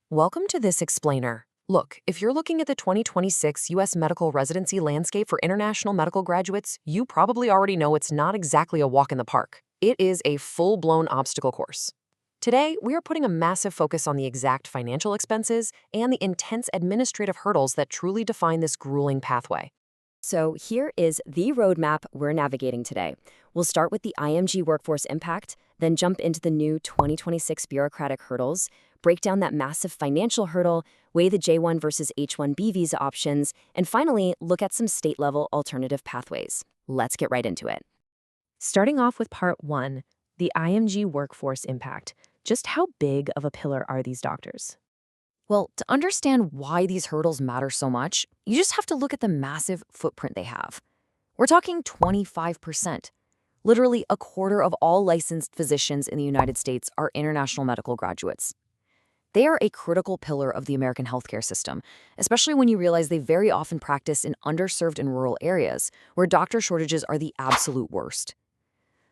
Welcome to this explainer. Look, if you're looking at the 2026 U.S. medical residency landscape for international medical graduates, you probably already know it's not exactly a walk in the park. It is a full-blown obstacle course. Today, we are putting a massive focus on the exact financial expenses and the intense administrative hurdles that truly define this grueling pathway. So here is the roadmap we're navigating today. We'll start with the IMG workforce impact, then jump into the new 2026 bureaucratic hurdles, break down that massive financial hurdle, weigh the J1 versus H1B visa options, and finally, look at some state-level alternative pathways. Let's get right into it. Starting off with part 1, the IMG workforce impact. Just how big of a pillar are these doctors? Well, to understand why these hurdles matter so much, you just have to look at the massive footprint they have. We're talking 25%. Literally a quarter of all licensed physicians in the United States are international medical graduates. They are a critical pillar of the American healthcare system, especially when you realize they very often practice in underserved and rural areas where doctor shortages are the absolute worst.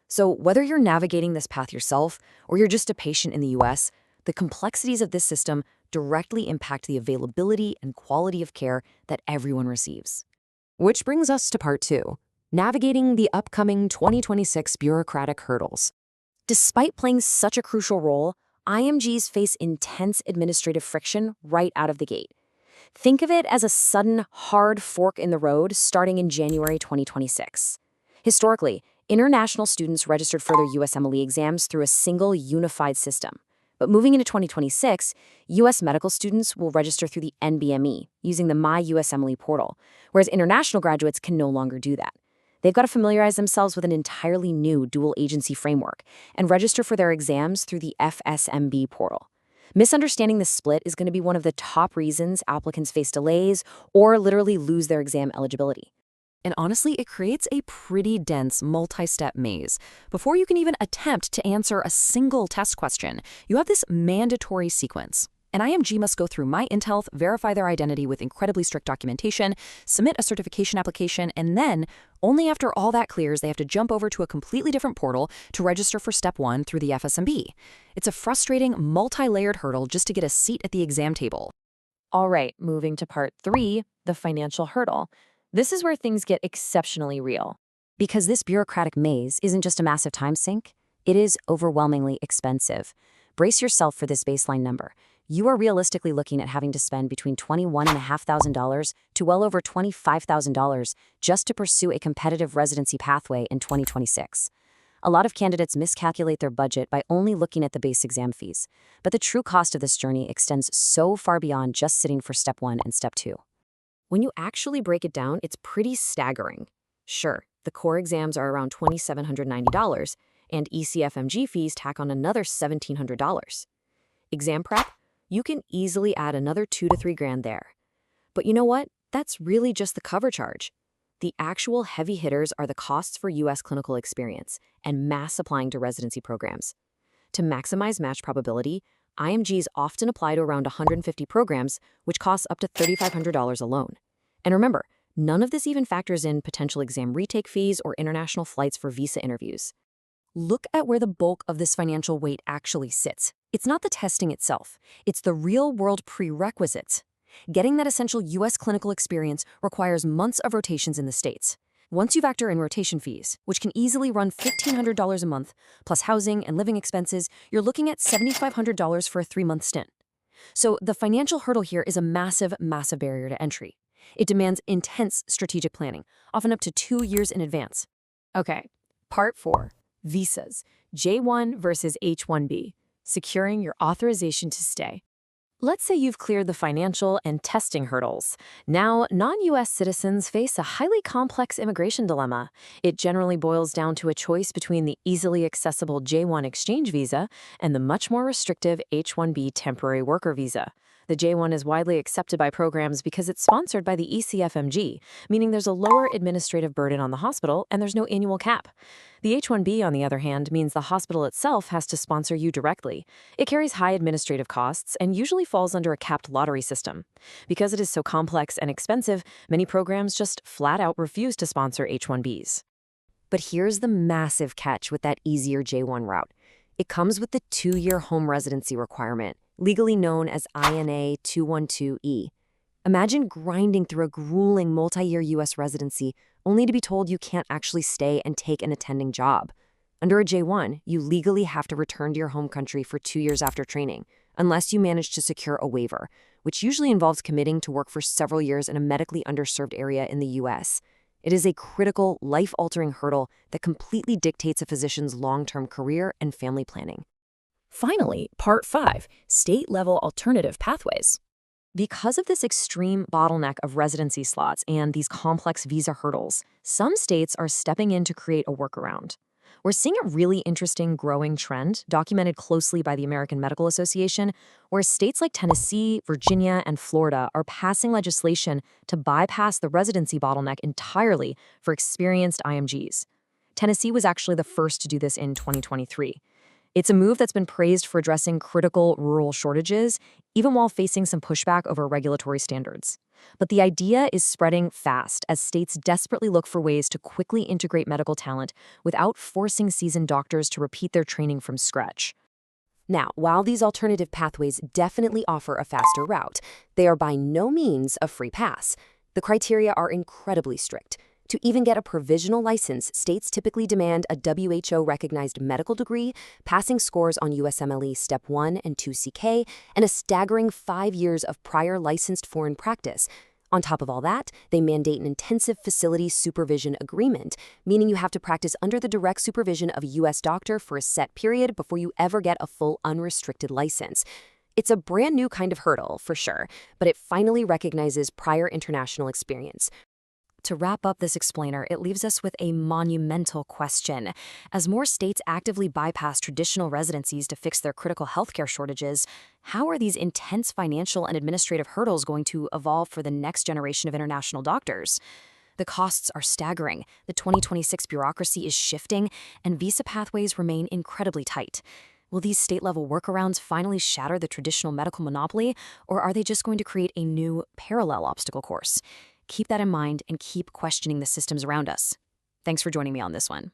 So whether you're navigating this path yourself or you're just a patient in the U.S., the complexities of this system directly impact the availability and quality of care that everyone receives. Which brings us to part 2, navigating the upcoming 2026 bureaucratic hurdles. Despite playing such a crucial role, IMGs face intense administrative friction right out of the gate. Think of it as a sudden, hard fork in the road starting in January 2026. Historically, international students registered for their USMLE exams through a single unified system. But moving into 2026, U.S. medical students will register through the NBME using the MyUSMLE portal, whereas international graduates can no longer do that. They've got to familiarize themselves with an entirely new dual-agency framework and register for their exams through the FSMB portal. Misunderstanding this split is going to be one of the top reasons applicants face delays or literally lose their exam eligibility. And honestly, it creates a pretty dense multi-step maze. Before you can even attempt to answer a single test question, you have this mandatory sequence. An IMG must go through MyIntealth, verify their identity with incredibly strict documentation, submit a certification application, and then, only after all that clears, they have to jump over to a completely different portal to register for Step 1 through the FSMB. It's a frustrating, multi-layered hurdle just to get a seat at the exam table. All right, moving to part 3, the financial hurdle. This is where things get exceptionally real. Because this bureaucratic maze isn't just a massive time sink, it is overwhelmingly expensive. Brace yourself for this baseline number. You are realistically looking at having to spend between $21,500 to well over $25,000 just to pursue a competitive residency pathway in 2026. A lot of candidates miscalculate their budget by only looking at the base exam fees, but the true cost of this journey extends so far beyond just sitting for Step 1 and Step 2. When you actually break it down, it's pretty staggering. Sure, the core exams are around $2,790, and ECFMG fees tack on another $1,700. Exam prep? You can easily add another $2 to $3 grand there. But you know what? That's really just the cover charge. The actual heavy hitters are the costs for U.S. clinical experience and mass applying to residency programs. To maximize match probability, IMGs often apply to around 150 programs, which costs up to $3,500 alone. And remember, none of this even factors in potential exam retake fees or international flights for visa interviews. Look at where the bulk of this financial weight actually sits. It's not the testing itself, it's the real-world prerequisites. Getting that essential U.S. clinical experience requires months of rotations in the States. Once you factor in rotation fees, which can easily run $1,500 a month, plus housing and living expenses, you're looking at $7,500 for a 3-month stint. So the financial hurdle here is a massive, massive barrier to entry. It demands intense strategic planning, often up to 2 years in advance. Okay, part 4. Visas, J1 versus H1B, securing your authorization to stay. Let's say you've cleared the financial and testing hurdles. Now, non-U.S. citizens face a highly complex immigration dilemma. It generally boils down to a choice between the easily accessible J1 exchange visa and the much more restrictive H1B temporary worker visa. The J1 is widely accepted by programs because it's sponsored by the ECFMG, meaning there's a lower administrative burden on the hospital and there's no annual cap. The H1B, on the other hand, means the hospital itself has to sponsor you directly. It carries high administrative costs and usually falls under a capped lottery system. Because it is so complex and expensive, many programs just flat out refuse to sponsor H1Bs. But here's the massive catch with that easier J1 route. It comes with the 2-year home residency requirement. legally known as INA 212E. Imagine grinding through a grueling multi-year U.S. residency only to be told you can't actually stay and take an attending job. Under a J1, you legally have to return to your home country for 2 years after training, unless you manage to secure a waiver, which usually involves committing to work for several years in a medically underserved area in the U.S. It is a critical, life-altering hurdle that completely dictates a physician's long-term career and family planning. Finally, Part 5, State-Level Alternative Pathways. Because of this extreme bottleneck of residency slots and these complex visa hurdles, some states are stepping in to create a workaround. We're seeing a really interesting growing trend, documented closely by the American Medical Association, where states like Tennessee, Virginia, and Florida are passing legislation to bypass the residency bottleneck entirely for experienced IMGs. Tennessee was actually the first to do this in 2023. It's a move that's been praised for addressing critical rural shortages, even while facing some pushback over regulatory standards. But the idea is spreading fast as states desperately look for ways to quickly integrate medical talent without forcing seasoned doctors to repeat their training from scratch. Now, while these alternative pathways definitely offer a faster route, they are by no means a free pass. The criteria are incredibly strict. To even get a provisional license, states typically demand a WHO-recognized medical degree, passing scores on USMLE Step 1 and 2 CK, and a staggering 5 years of prior licensed foreign practice. On top of all that, they mandate an intensive facility supervision agreement, meaning you have to practice under the direct supervision of a U.S. doctor for a set period before you ever get a full unrestricted license. It's a brand new kind of hurdle, for sure, but it finally recognizes prior international experience. To wrap up this explainer, it leaves us with a monumental question. As more states actively bypass traditional residencies to fix their critical healthcare shortages, how are these intense financial and administrative hurdles going to evolve for the next generation of international doctors? The costs are staggering, the 2026 bureaucracy is shifting, and visa pathways remain incredibly tight. Will these state-level workarounds finally shatter the traditional medical monopoly, or are they just going to create a new parallel obstacle course? Keep that in mind and keep questioning the systems around us. Thanks for joining me on this one.